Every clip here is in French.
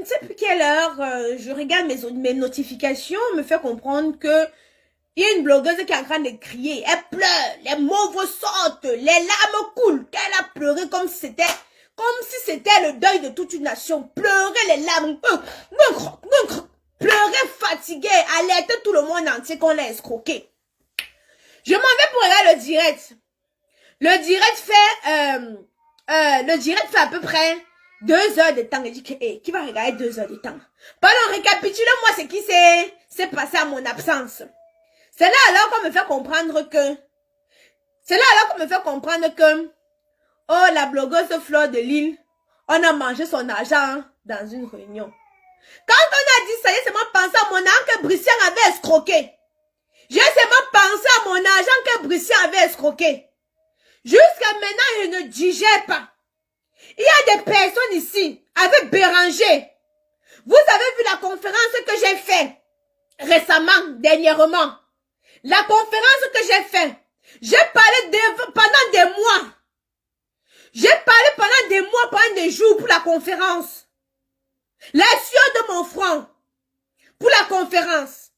ne sais plus quelle heure, je regarde mes notifications, me fait comprendre que il y a une blogueuse qui est en train de crier. Elle pleure, les mots sortent, les larmes coulent. Qu'elle a pleuré comme si c'était le deuil de toute une nation. Pleurer les larmes, pleurer fatigué, alerter tout le monde entier qu'on l'a escroqué. Je m'en vais pour regarder le direct. Le direct fait à peu près 2 heures de temps. Je dis que, qui va regarder 2 heures de temps? Pardon, récapitule-moi ce qui s'est passé à mon absence. C'est là alors qu'on me fait comprendre que, oh, la blogueuse Fleur de Lille, on a mangé son argent dans une réunion. Quand on a dit ça, j'ai seulement pensé à mon argent que Bricien avait escroqué. J'ai seulement pensé à mon argent que Bricien avait escroqué. Jusqu'à maintenant, je ne digère pas. Il y a des personnes ici, avec Béranger. Vous avez vu la conférence que j'ai faite récemment, dernièrement. La conférence que j'ai faite, j'ai parlé pendant des mois. J'ai parlé pendant des jours pour la conférence. La sueur de mon front pour la conférence.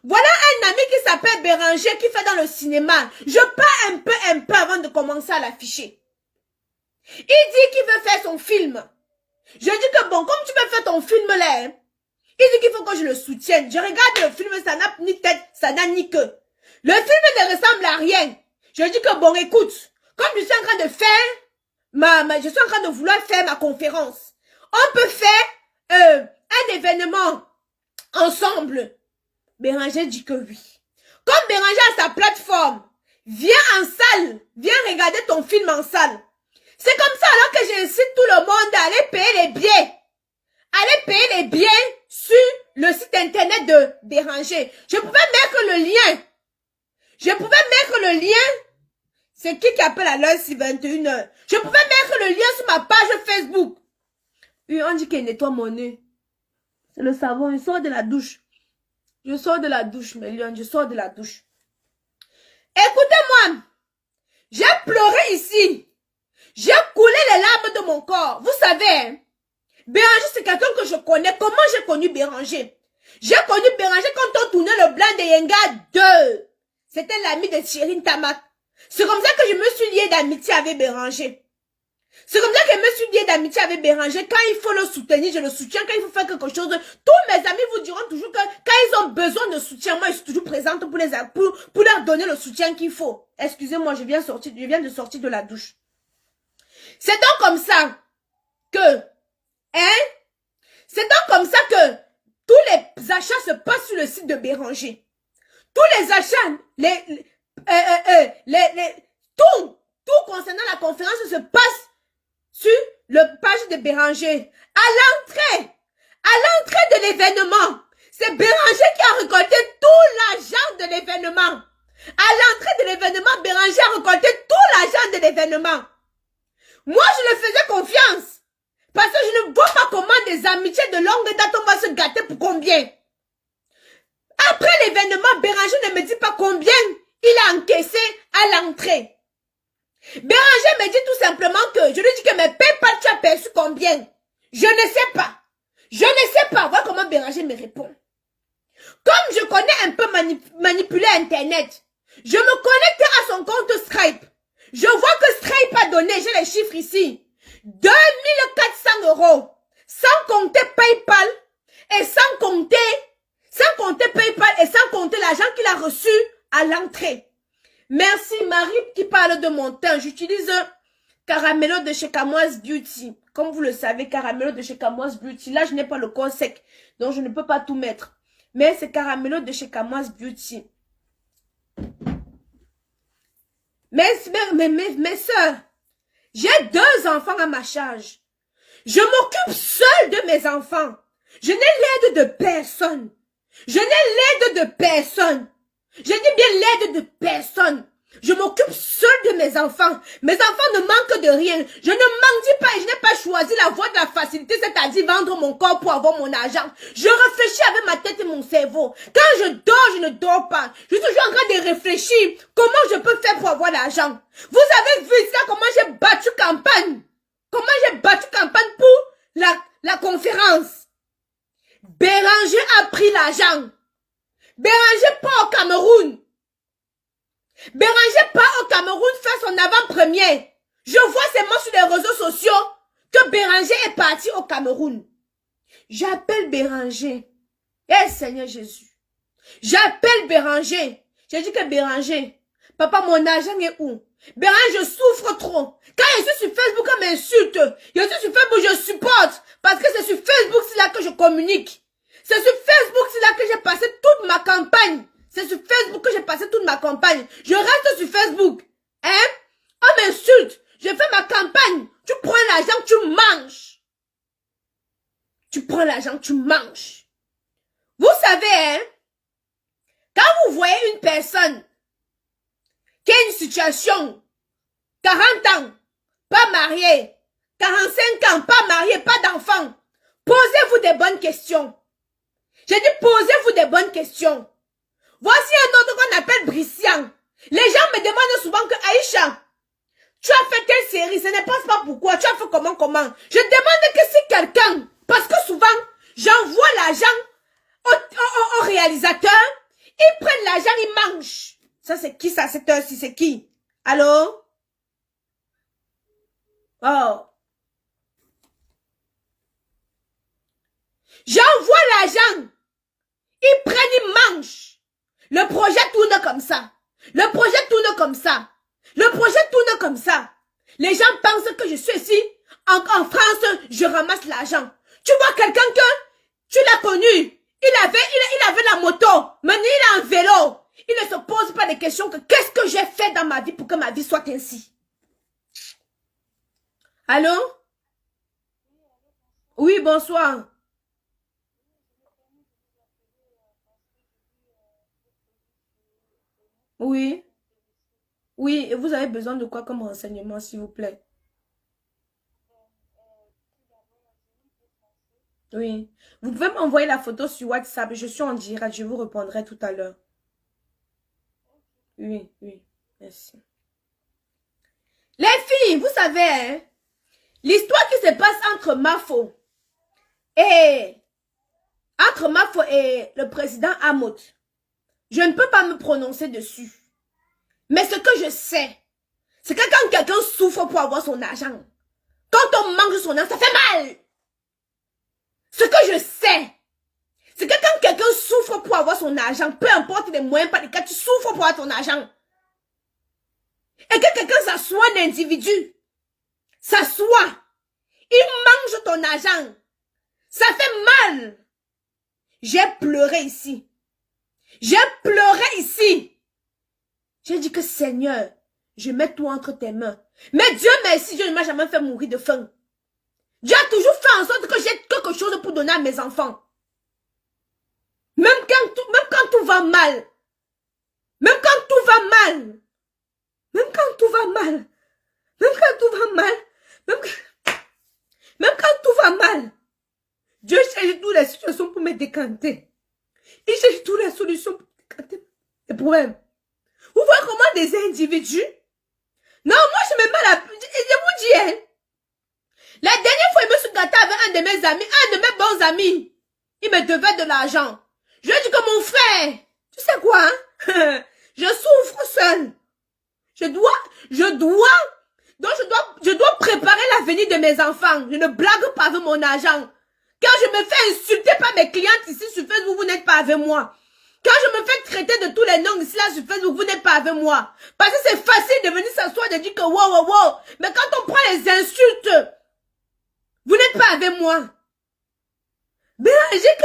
Voilà un ami qui s'appelle Béranger qui fait dans le cinéma. Je parle un peu avant de commencer à l'afficher. Il dit qu'il veut faire son film. Je dis que bon, comme tu veux faire ton film là, il dit qu'il faut que je le soutienne. Je regarde le film, ça n'a ni tête, ça n'a ni queue. Le film ne ressemble à rien. Je dis que bon, écoute, comme je suis en train de faire je suis en train de vouloir faire ma conférence. On peut faire un événement ensemble. Béranger dit que oui. Comme Béranger a sa plateforme, viens en salle, viens regarder ton film en salle. C'est comme ça alors que j'incite tout le monde à aller payer les billets. Allez payer les billets sur le site internet de Béranger. Je pouvais mettre le lien. C'est qui appelle à l'heure si 21h. Je pouvais mettre le lien sur ma page Facebook. Oui, on dit qu'il nettoie mon nez. C'est le savon, il sort de la douche. Je sors de la douche, mes lions, je sors de la douche. Écoutez-moi, j'ai pleuré ici. J'ai coulé les larmes de mon corps. Vous savez, hein, Béranger, c'est quelqu'un que je connais. Comment j'ai connu Béranger? J'ai connu Béranger quand on tournait le blanc de Yenga 2. C'était l'ami de Chérine Tamak. C'est comme ça que je me suis liée d'amitié avec Béranger. C'est comme ça que je me suis liée d'amitié avec Béranger. Quand il faut le soutenir, je le soutiens. Quand il faut faire quelque chose, tous mes amis vous diront toujours que quand ils ont besoin de soutien, moi je suis toujours présente pour leur donner le soutien qu'il faut. Excusez-moi, je viens de sortir de la douche. C'est donc comme ça que, tous les achats se passent sur le site de Béranger. Tous les achats, tout concernant la conférence se passe sur le page de Béranger. À l'entrée de l'événement, c'est Béranger qui a récolté tout l'argent de l'événement. À l'entrée de l'événement, Béranger a récolté tout l'argent de l'événement. Moi, je le faisais confiance. Parce que je ne vois pas comment des amitiés de longue date, on va se gâter pour combien. Après l'événement, Béranger ne me dit pas combien il a encaissé à l'entrée. Béranger me dit tout simplement que, je lui dis que mes PayPal, tu as perçu combien? Je ne sais pas. Je ne sais pas. Voilà comment Béranger me répond. Comme je connais un peu manipuler Internet, je me connecte à son compte Stripe. Je vois que Stripe a donné, j'ai les chiffres ici, 2400 €, sans compter PayPal et sans compter PayPal et sans compter l'argent qu'il a reçu à l'entrée. Merci Marie qui parle de mon teint. J'utilise Caramello de chez Camoise Beauty. Comme vous le savez, Caramello de chez Camoise Beauty. Là, je n'ai pas le corps sec, donc je ne peux pas tout mettre. Mais c'est Caramello de chez Camoise Beauty. Mes soeurs, j'ai 2 enfants à ma charge. Je m'occupe seule de mes enfants. Je n'ai l'aide de personne. Je n'ai l'aide de personne. Je dis bien l'aide de personne. Je m'occupe seule de mes enfants. Mes enfants ne manquent de rien. Je ne mendie pas et je n'ai pas choisi la voie de la facilité, c'est-à-dire vendre mon corps pour avoir mon argent. Je réfléchis avec ma tête et mon cerveau. Quand je dors, je ne dors pas. Je suis toujours en train de réfléchir comment je peux faire pour avoir l'argent. Vous avez vu ça, comment j'ai battu campagne. Comment j'ai battu campagne pour la conférence. Béranger a pris l'argent. Béranger part au Cameroun. Béranger part au Cameroun faire son avant-première. Je vois seulement sur les réseaux sociaux que Béranger est parti au Cameroun. J'appelle Béranger. Eh Seigneur Jésus. J'appelle Béranger. J'ai dit que Béranger, papa, mon argent est où? Béranger, je souffre trop. Quand je suis sur Facebook, on m'insulte. Je suis sur Facebook, je supporte. Parce que c'est sur Facebook, c'est là que je communique. C'est sur Facebook, c'est là que j'ai passé toute ma campagne. C'est sur Facebook que j'ai passé toute ma campagne. Je reste sur Facebook. Hein? On m'insulte. Je fais ma campagne. Tu prends l'argent, tu manges. Tu prends l'argent, tu manges. Vous savez, hein? Quand vous voyez une personne qui a une situation, 40 ans, pas mariée, 45 ans, pas mariée, pas d'enfant, posez-vous des bonnes questions. J'ai dit posez-vous des bonnes questions. Voici un autre qu'on appelle Brissian. Les gens me demandent souvent que Aïcha, tu as fait quelle série? Ce n'est pas pourquoi. Tu as fait comment? Je demande que si quelqu'un, parce que souvent, j'envoie l'argent au réalisateur, ils prennent l'argent, ils mangent. Ça, c'est qui ça, cette heure-ci? C'est qui? Allô? Oh. J'envoie l'argent. Ils prennent, ils mangent. Le projet tourne comme ça. Le projet tourne comme ça. Le projet tourne comme ça. Les gens pensent que je suis ici. En France, je ramasse l'argent. Tu vois quelqu'un que tu l'as connu. Il avait la moto. Maintenant, il est en vélo. Il ne se pose pas de questions que qu'est-ce que j'ai fait dans ma vie pour que ma vie soit ainsi. Allô? Oui, bonsoir. Oui. Oui, et vous avez besoin de quoi comme renseignement, s'il vous plaît? Oui. Vous pouvez m'envoyer la photo sur WhatsApp. Je suis en direct. Je vous répondrai tout à l'heure. Oui, oui. Merci. Les filles, vous savez, hein, l'histoire qui se passe entre Mafo et le président Hamot, je ne peux pas me prononcer dessus. Mais ce que je sais, c'est que quand quelqu'un souffre pour avoir son argent, quand on mange son argent, ça fait mal. Ce que je sais, c'est que quand quelqu'un souffre pour avoir son argent, peu importe les moyens par lesquels tu souffres pour avoir ton argent, et que quelqu'un s'assoit un individu, s'assoit, il mange ton argent, ça fait mal. J'ai pleuré ici. J'ai pleuré ici. J'ai dit que Seigneur, je mets tout entre tes mains. Mais Dieu merci, Dieu ne m'a jamais fait mourir de faim. Dieu a toujours fait en sorte que j'ai quelque chose pour donner à mes enfants. Même quand tout va mal. Même quand tout va mal. Même quand tout va mal. Même quand tout va mal. Même quand tout va mal. Dieu cherche toutes les situations pour me décanter. Il cherche toutes les solutions pour décanter les problèmes. Vous voyez comment des individus... Non, moi je me mets la... Je vous dis, hein. La dernière fois, je me suis gâtée avec un de mes amis, un de mes bons amis. Il me devait de l'argent. Je lui ai dit que mon frère, tu sais quoi, hein? Je souffre seul. Je dois préparer l'avenir de mes enfants. Je ne blague pas avec mon argent. Quand je me fais insulter par mes clientes ici sur Facebook, vous n'êtes pas avec moi. Quand je me fais traiter de tous les noms ici là sur Facebook, vous n'êtes pas avec moi. Parce que c'est facile de venir s'asseoir et de dire que wow. Mais quand on prend les insultes, vous n'êtes pas avec moi. Béranger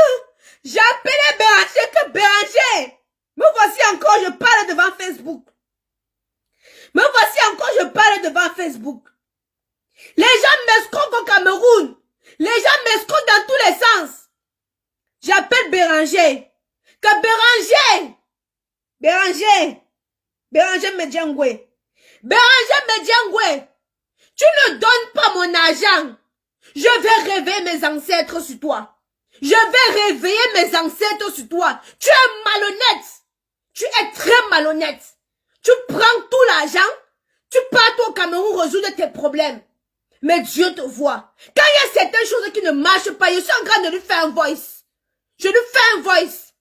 j'ai appelé Béranger que Béranger. Me voici encore, je parle devant Facebook. Me voici encore, je parle devant Facebook. Les gens m'escroquent au Cameroun. Les gens m'escroquent dans tous les sens. J'appelle Béranger. Que Béranger Mediangwe. Béranger Mediangwe. Tu ne donnes pas mon argent. Je vais réveiller mes ancêtres sur toi. Je vais réveiller mes ancêtres sur toi. Tu es malhonnête. Tu es très malhonnête. Tu prends tout l'argent. Tu pars au Cameroun résoudre tes problèmes. Mais Dieu te voit. Quand il y a certaines choses qui ne marchent pas, je suis en train de lui faire un voice. Je lui fais un voice.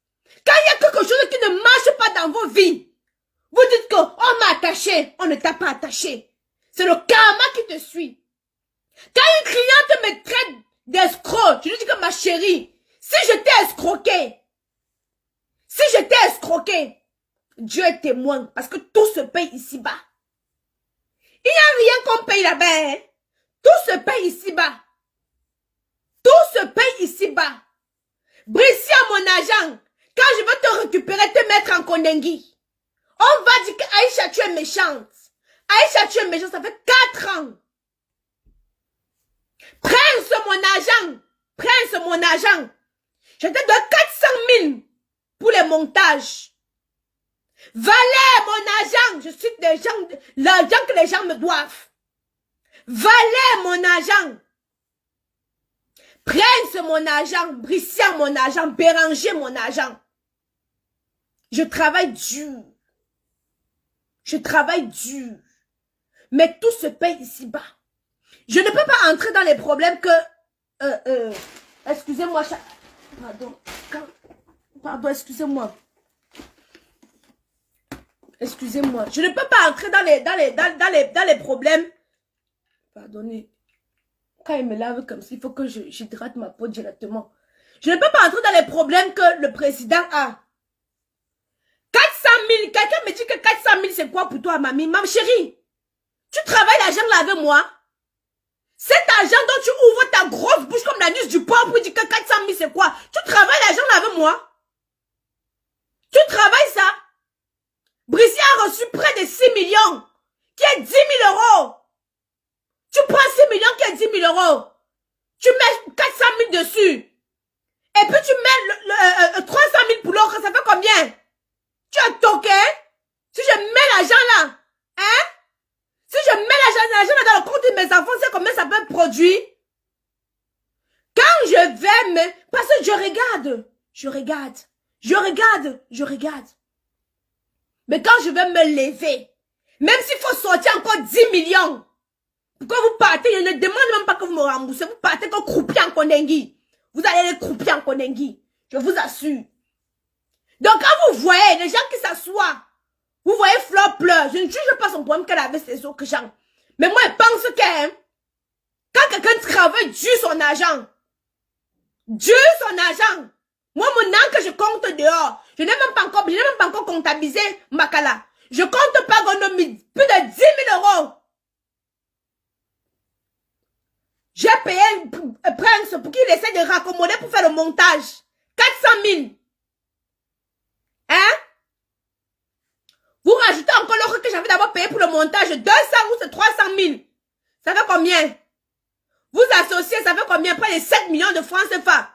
Quand il y a quelque chose qui ne marche pas dans vos vies, vous dites que on m'a attaché, on ne t'a pas attaché. C'est le karma qui te suit. Quand une cliente me traite d'escroc, je lui dis que ma chérie, si je t'ai escroqué, Dieu est témoin, parce que tout se paye ici-bas. Il n'y a rien qu'on paye là-bas. Hein? Tout se paye ici-bas. Tout se paye ici-bas. Brissia, mon agent, quand je veux te récupérer, te mettre en Kondengi, on va dire qu'Aïcha, tu es méchante. Aïcha, tu es méchante, ça fait 4 ans. Prince, mon agent, je te donne 400 000 pour les montages. Valet, mon agent, je suis l'argent que les gens me doivent. Valet, mon agent. Prince, mon agent. Brissia, mon agent. Béranger, mon agent. Je travaille dur. Mais tout se paye ici-bas. Je ne peux pas entrer dans les problèmes que... excusez-moi. Pardon, excusez-moi. Excusez-moi. Je ne peux pas entrer dans les problèmes. Pardonnez. Quand il me lave comme ça, il faut que j'hydrate ma peau directement. Je ne peux pas entrer dans les problèmes que le président a. 400 000. Quelqu'un me dit que 400 000 c'est quoi pour toi, mamie? Maman chérie, tu travailles l'argent là avec moi. Cet argent dont tu ouvres ta grosse bouche comme la nuit du porc pour dire que 400 000 c'est quoi? Tu travailles l'argent là avec moi. Tu travailles ça. Brissia a reçu près de 6 millions, qui est 10 000 euros. Tu prends 6 millions qui est 10 000 euros. Tu mets 400 000 dessus. Et puis tu mets 300 000 pour l'autre, ça fait combien? Tu as toqué? Si je mets l'argent là, hein? Si je mets l'argent là dans le compte de mes enfants, c'est combien ça peut produire? Quand je vais me... Parce que je regarde. Mais quand je vais me lever, même s'il faut sortir encore 10 millions, pourquoi vous partez? Je ne demande même pas que vous me remboursez. Vous partez comme croupier en Kondengi. Vous allez les croupier en Kondengi. Je vous assure. Donc quand vous voyez les gens qui s'assoient, vous voyez Fleur pleure. Je ne juge pas son problème qu'elle avait ses autres gens. Mais moi, je pense que quand quelqu'un travaille, Dieu son argent. Moi, mon an que je compte dehors, je n'ai même pas encore comptabilisé Makala. Je compte pas plus de 10 000 euros. J'ai payé Prince pour qu'il essaie de raccommoder pour faire le montage. 400 000. Hein? Vous rajoutez encore l'autre que j'avais d'abord payé pour le montage. 200 ou c'est 300 000. Ça fait combien? Vous associez, ça fait combien? Près de 7 millions de francs CFA.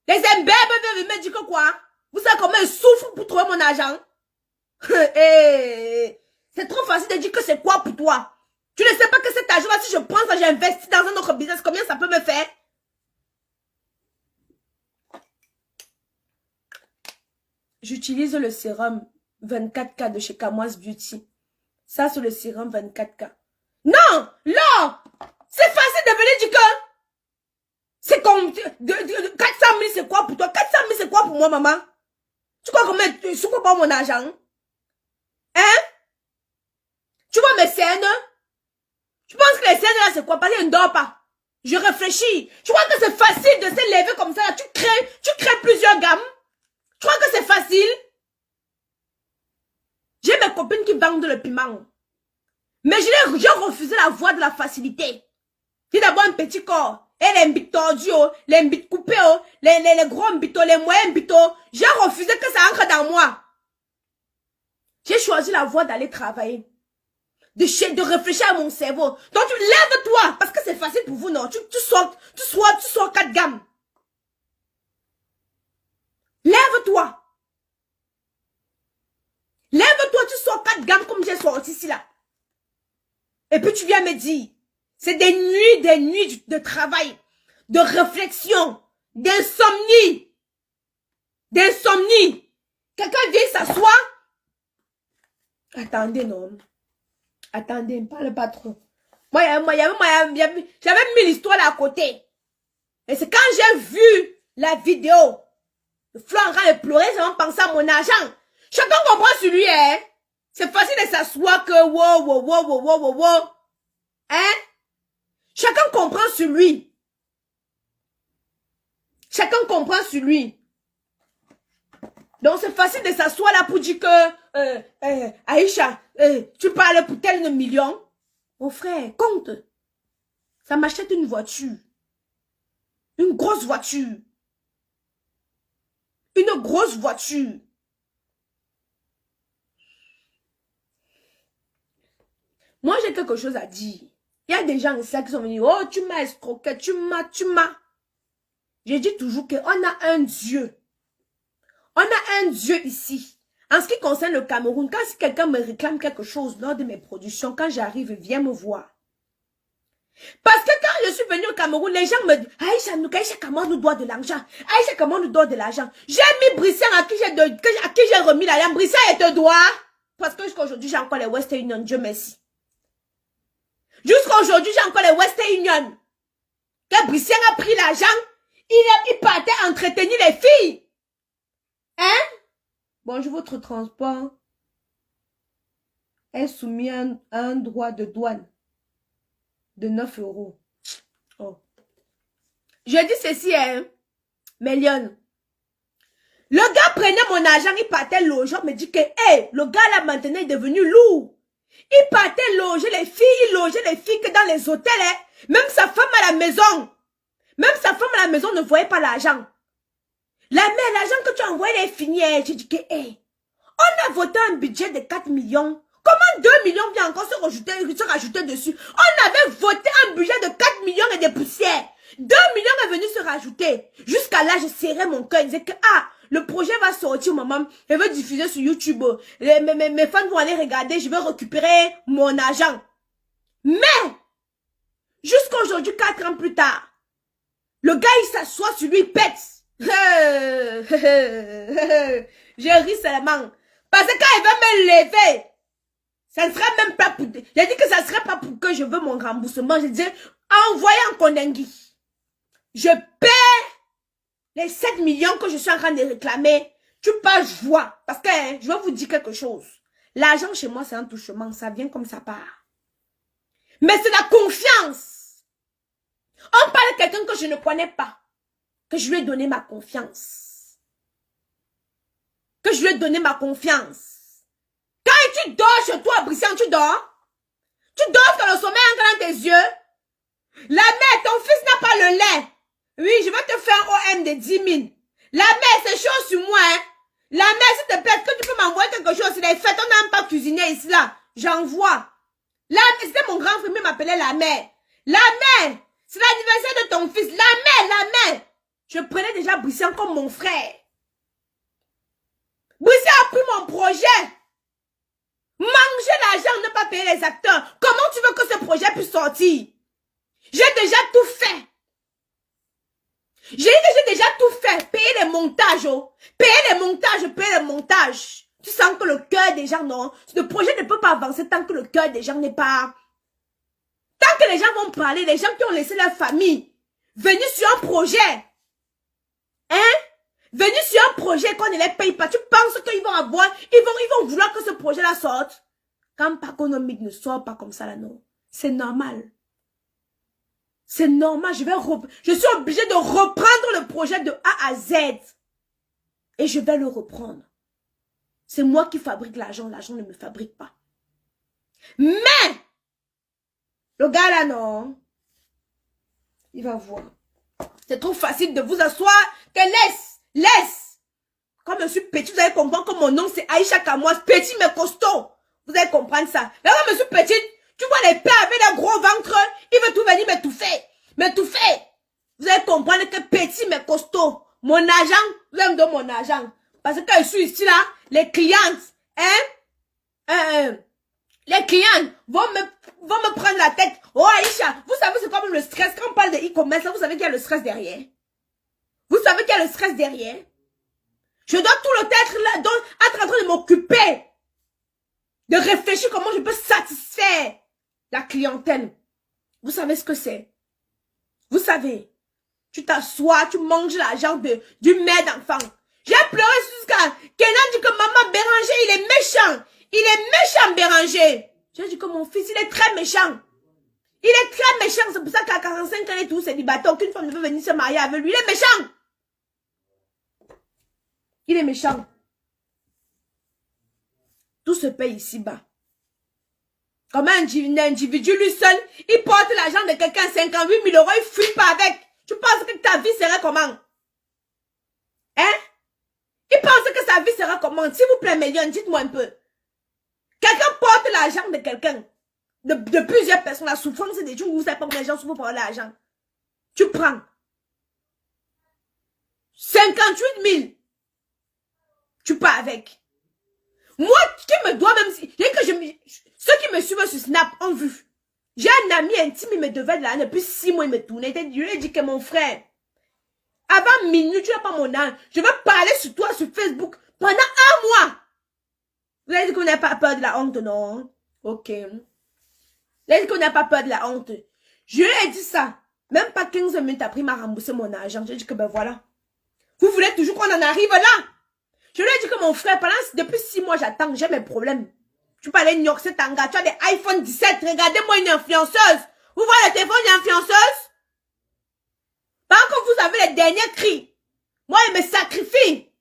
Les imbébes veulent me dire que quoi? Vous savez comment ils souffrent pour trouver mon argent? C'est trop facile de dire que c'est quoi pour toi? Tu ne sais pas que cet argent-là, si je prends ça, j'investis dans un autre business, combien ça peut me faire? J'utilise le sérum 24K de chez Kamoise Beauty. Ça, c'est le sérum 24K. Non! Non! C'est facile de venir dire que c'est comme 400 000, c'est quoi pour toi? 400 000, c'est quoi pour moi, maman? Tu crois combien tu souffres pas mon argent? Hein? Tu vois mes scènes? Tu penses que les scènes là, c'est quoi? Parce que je ne dors pas. Je réfléchis. Tu crois que c'est facile de se lever comme ça? Là? Tu crées plusieurs gammes. Tu crois que c'est facile? J'ai mes copines qui vendent le piment. Mais j'ai refusé la voie de la facilité. J'ai d'abord un petit corps. Et les mbites tordus, les mbites coupés, les gros mbites, les moyens mbites. J'ai refusé que ça entre dans moi. J'ai choisi la voie d'aller travailler. De réfléchir à mon cerveau. Donc tu lèves-toi. Parce que c'est facile pour vous, non? Tu sors 4 gammes. Lève-toi. Lève-toi, tu sors 4 gammes comme j'ai sorti ici là. Et puis tu viens me dire, c'est des nuits de travail, de réflexion, d'insomnie. Quelqu'un vient s'asseoir. Attendez, non. Attendez, ne parle pas trop. Moi, j'avais mis l'histoire là à côté. Et c'est quand j'ai vu la vidéo Flo en train de pleurer, c'est en pensant à mon argent. Chacun comprend sur lui, hein. C'est facile de s'asseoir que wow. Hein? Chacun comprend sur lui. Chacun comprend sur lui. Donc c'est facile de s'asseoir là pour dire que Aïcha, tu parles pour tel million. Mon frère, compte. Ça m'achète une voiture. Une grosse voiture. Une grosse voiture. Moi, j'ai quelque chose à dire. Il y a des gens ici qui sont venus. Oh, tu m'as escroqué, tu m'as. J'ai dit toujours qu'on a un Dieu. On a un Dieu ici. En ce qui concerne le Cameroun, quand si quelqu'un me réclame quelque chose lors de mes productions, quand j'arrive, viens me voir. Parce que quand je suis venue au Cameroun, les gens me disent Aïcha, comment nous doit de l'argent? Aïcha, comment nous doit de l'argent? J'ai mis Brissian à qui j'ai remis l'argent. Brissian, elle te doit. Parce que jusqu'à aujourd'hui, j'ai encore les Western Union. Dieu merci. Jusqu'à aujourd'hui, j'ai encore les Western Union. Quand Brissian a pris l'argent, il partait entretenir les filles. Hein? Bonjour, votre transport est soumis à un droit de douane de 9 €. Oh. Je dis ceci, hein, Mélione. Le gars prenait mon argent, il partait loger, me dit que, hey, le gars là maintenant est devenu lourd. Il partait loger les filles, il logeait les filles que dans les hôtels, hein. Même sa femme à la maison. Même sa femme à la maison ne voyait pas l'argent. La mère, l'argent que tu as envoyé est fini, hein. J'ai dit que, hey, on a voté un budget de 4 millions. Comment 2 millions vient encore se rajouter dessus? On avait voté un budget de 4 millions et des poussières. 2 millions est venu se rajouter. Jusqu'à là, je serrais mon cœur. Je disais que, le projet va sortir, maman. Je vais diffuser sur YouTube. Mes fans vont aller regarder. Je vais récupérer mon argent. Mais, jusqu'à aujourd'hui, 4 ans plus tard, le gars, il s'assoit sur lui, il pète. Je ris seulement. Parce que quand il va me lever, ça ne sera même pas pour... J'ai dit que ça ne serait pas pour que je veux mon remboursement. Je dis, envoyez en Kondengi. Je paie les 7 millions que je suis en train de réclamer. Tu pas joie. Parce que je vais vous dire quelque chose. L'argent chez moi, c'est un touchement. Ça vient comme ça part. Mais c'est la confiance. On parle de quelqu'un que je ne connais pas. Que je lui ai donné ma confiance. Que je lui ai donné ma confiance. Quand tu dors chez toi, Brissian, tu dors? Tu dors dans le sommeil en dans tes yeux? La mère, ton fils n'a pas le lait. Oui, je vais te faire un OM de 10 000. La mère, c'est chaud sur moi, hein. La mère, s'il te plaît, est-ce que tu peux m'envoyer quelque chose? C'est les fêtes, on n'a même pas cuisiné ici, là. J'envoie. C'était mon grand frère, il m'appelait la mère. La mère, c'est l'anniversaire de ton fils. La mère. Je prenais déjà Brissian comme mon frère. Brissian a pris mon projet. Manger l'argent, ne pas payer les acteurs. Comment tu veux que ce projet puisse sortir? J'ai déjà tout fait. J'ai dit que j'ai déjà tout fait. Payer les montages, oh. Payer les montages. Tu sens que le cœur des gens, non. Le projet ne peut pas avancer tant que le cœur des gens n'est pas... Tant que les gens vont parler, les gens qui ont laissé leur famille, venir sur un projet. Hein? Venir sur un projet qu'on ne les paye pas. Tu penses qu'ils vont avoir... Ils vont vouloir que ce projet-là sorte. Quand Paconomique ne sort pas comme ça, là, non. C'est normal. C'est normal. Je suis obligée de reprendre le projet de A à Z. Et je vais le reprendre. C'est moi qui fabrique l'argent. L'argent ne me fabrique pas. Mais, le gars là, non. Il va voir. C'est trop facile de vous asseoir. Que laisse. Comme je suis petit, vous allez comprendre que mon nom c'est Aïcha Kamoise. Petit mais costaud. Vous allez comprendre ça. Là, comme je suis petite, tu vois les pères avec un gros ventre. Il veut tout venir m'étouffer. Vous allez comprendre que petit mais costaud. Mon argent, vous allez me donner mon argent. Parce que quand je suis ici là, les clientes, les clients vont me prendre la tête. Oh Aïcha, vous savez c'est comme le stress. Quand on parle de e-commerce, vous savez qu'il y a le stress derrière. Vous savez qu'il y a le stress derrière. Je dois tout le temps être en train de m'occuper. De réfléchir comment je peux satisfaire la clientèle. Vous savez ce que c'est? Vous savez. Tu t'assois, tu manges l'argent du mère d'enfant. J'ai pleuré jusqu'à Kenan dit que maman Béranger, il est méchant. Il est méchant, Béranger. J'ai dit que mon fils, il est très méchant. Il est très méchant. C'est pour ça qu'à 45 ans, il est tout célibataire. Aucune femme ne veut venir se marier avec lui. Il est méchant. Il est méchant. Tout se paye ici-bas. Comme un individu, lui seul, il porte l'argent de quelqu'un, 58 000 euros, il fuit pas avec. Tu penses que ta vie serait comment? Hein? Il pense que sa vie sera comment? S'il vous plaît, Mélion, dites-moi un peu. Quelqu'un porte l'argent de quelqu'un, de plusieurs personnes. La souffrance, c'est des gens où vous savez pas que les gens souffrent pour l'argent. Tu prends 58 000. Tu pars avec. Moi, qui me doit même si... Ceux qui me suivent sur Snap ont vu. J'ai un ami intime, il me devait de l'argent depuis 6 mois, il me tournait. Je lui ai dit que mon frère, avant minuit, tu n'as pas mon âge. Je veux parler sur toi sur Facebook pendant 1 mois. Vous avez dit qu'on n'a pas peur de la honte, non? Ok. Vous avez dit qu'on n'a pas peur de la honte. Je lui ai dit ça. Même pas 15 minutes après, il m'a remboursé mon argent. J'ai dit que ben voilà. Vous voulez toujours qu'on en arrive là? Je lui ai dit que mon frère, depuis 6 mois, j'attends, j'ai mes problèmes. Tu parlais de New York, c'est Tanga, tu as des iPhone 17, regardez-moi une influenceuse. Vous voyez le téléphone d'une influenceuse? Pendant que vous avez les derniers cris, moi, je me sacrifie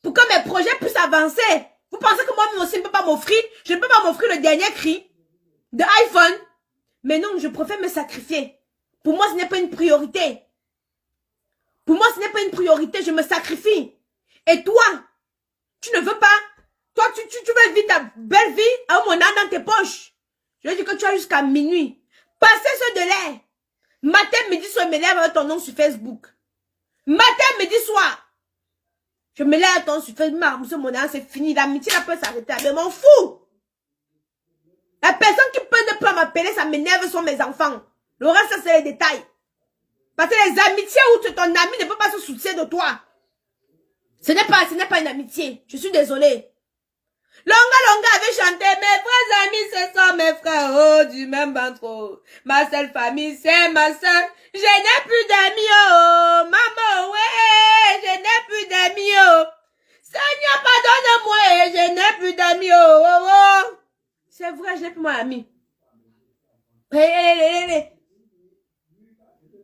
pour que mes projets puissent avancer. Vous pensez que moi aussi, je ne peux pas m'offrir? Je ne peux pas m'offrir le dernier cri de iPhone. Mais non, je préfère me sacrifier. Pour moi, ce n'est pas une priorité. Pour moi, ce n'est pas une priorité, je me sacrifie. Et toi, tu ne veux pas? Toi, tu veux vivre ta belle vie à mon âme dans tes poches. Je dis que tu as jusqu'à minuit. Passez ce délai. Matin, midi, soir, je me lève avec ton nom sur Facebook. Matin, midi, soir. Je me lève avec ton nom sur Facebook. Mon âme, c'est fini. L'amitié, elle peut s'arrêter. Mais m'en fous. La personne qui peut ne pas m'appeler, ça m'énerve, sont mes enfants. Le reste, ça, c'est les détails. Parce que les amitiés où ton ami ne peut pas se soucier de toi. Ce n'est pas une amitié. Je suis désolée. Longa avait chanté, mes vrais amis, ce sont mes frères, oh, du même ventre. Ma seule famille, c'est ma soeur. Je n'ai plus d'amis, oh, maman, ouais, je n'ai plus d'amis, oh. Seigneur, pardonne-moi, je n'ai plus d'amis, oh, oh, oh. C'est vrai, je n'ai plus mon ami.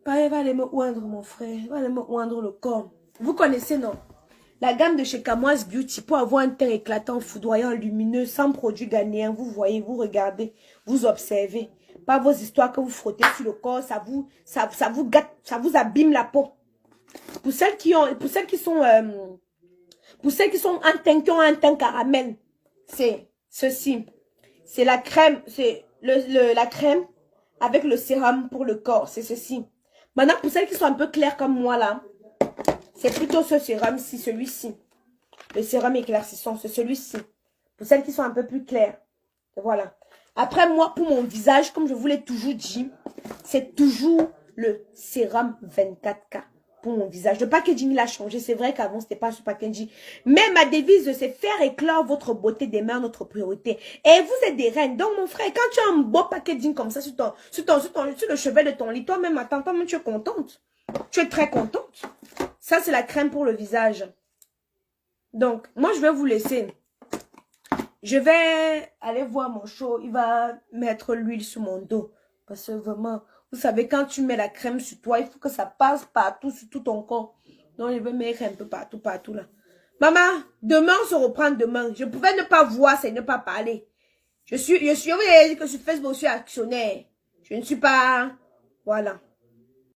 Va aller me oindre, mon frère, va aller me oindre le corps. Vous connaissez, non? La gamme de chez Camoise Beauty pour avoir un teint éclatant, foudroyant, lumineux, sans produit ghanéen. Vous voyez, vous regardez, vous observez. Pas vos histoires que vous frottez sur le corps, ça vous gâte, ça vous abîme la peau. Pour celles qui sont en teint, qui ont un teint caramel, c'est ceci. C'est la crème, c'est la crème avec le sérum pour le corps, c'est ceci. Maintenant, pour celles qui sont un peu claires comme moi là, c'est plutôt ce sérum-ci, celui-ci. Le sérum éclaircissant, c'est celui-ci. Pour celles qui sont un peu plus claires. Voilà. Après, moi, pour mon visage, comme je vous l'ai toujours dit, c'est toujours le sérum 24K pour mon visage. Le packaging, il a changé. C'est vrai qu'avant, c'était pas ce packaging. Mais ma devise, c'est faire éclore votre beauté des mains, notre priorité. Et vous êtes des reines. Donc, mon frère, quand tu as un beau packaging comme ça sur le chevet de ton lit, toi-même, attends, toi-même, tu es contente. Tu es très contente. Ça, c'est la crème pour le visage. Donc, moi, je vais vous laisser. Je vais aller voir mon show. Il va mettre l'huile sur mon dos. Parce que vraiment, vous savez, quand tu mets la crème sur toi, il faut que ça passe partout, sur tout ton corps. Donc, je vais mettre un peu partout là. Maman, demain, on se reprend demain. Je pouvais ne pas voir, c'est ne pas parler. Je vous ai dit que sur Facebook, je suis actionnaire. Je ne suis pas... Voilà.